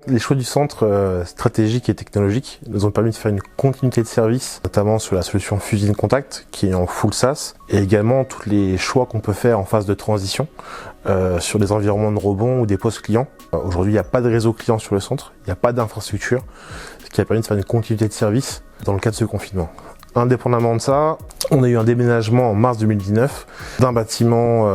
Les choix du centre stratégique et technologique nous ont permis de faire une continuité de service, notamment sur la solution Fusion Contact qui est en full SaaS, et également tous les choix qu'on peut faire en phase de transition sur des environnements de rebond ou des postes clients. Aujourd'hui, il n'y a pas de réseau client sur le centre, il n'y a pas d'infrastructure, ce qui a permis de faire une continuité de service dans le cadre de ce confinement. Indépendamment de ça, on a eu un déménagement en mars 2019 d'un bâtiment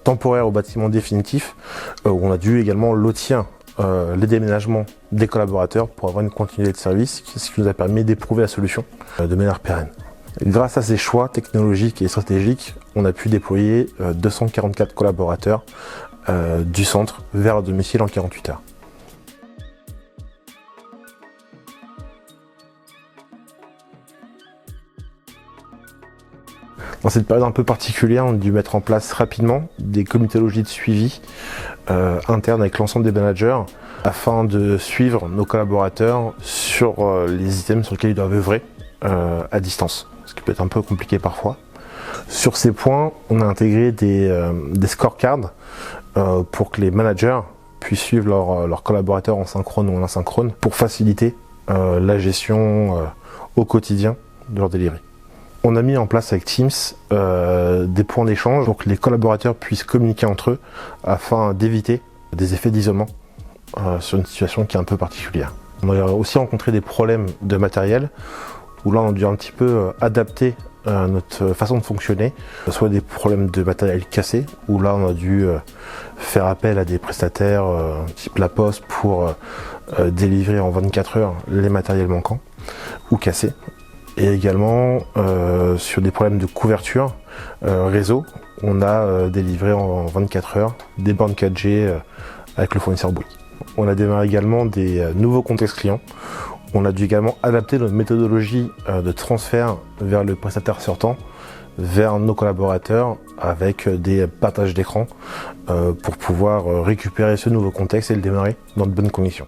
temporaire au bâtiment définitif où on a dû également lotir les déménagements des collaborateurs pour avoir une continuité de service, ce qui nous a permis d'éprouver la solution de manière pérenne. Grâce à ces choix technologiques et stratégiques, on a pu déployer 244 collaborateurs du centre vers le domicile en 48 heures. Dans cette période un peu particulière, on a dû mettre en place rapidement des comitologies de suivi internes avec l'ensemble des managers afin de suivre nos collaborateurs sur les items sur lesquels ils doivent œuvrer à distance, ce qui peut être un peu compliqué parfois. Sur ces points, on a intégré des scorecards pour que les managers puissent suivre leurs collaborateurs en synchrone ou en asynchrone pour faciliter la gestion au quotidien de leur delivery. On a mis en place avec Teams des points d'échange pour que les collaborateurs puissent communiquer entre eux afin d'éviter des effets d'isolement sur une situation qui est un peu particulière. On a aussi rencontré des problèmes de matériel où là on a dû un petit peu adapter notre façon de fonctionner, soit des problèmes de matériel cassé où là on a dû faire appel à des prestataires type La Poste pour délivrer en 24 heures les matériels manquants ou cassés. Et également sur des problèmes de couverture réseau, on a délivré en 24 heures des bornes 4G avec le fournisseur Bouygues. On a démarré également des nouveaux contextes clients. On a dû également adapter notre méthodologie de transfert vers le prestataire sortant, vers nos collaborateurs avec des partages d'écran pour pouvoir récupérer ce nouveau contexte et le démarrer dans de bonnes conditions.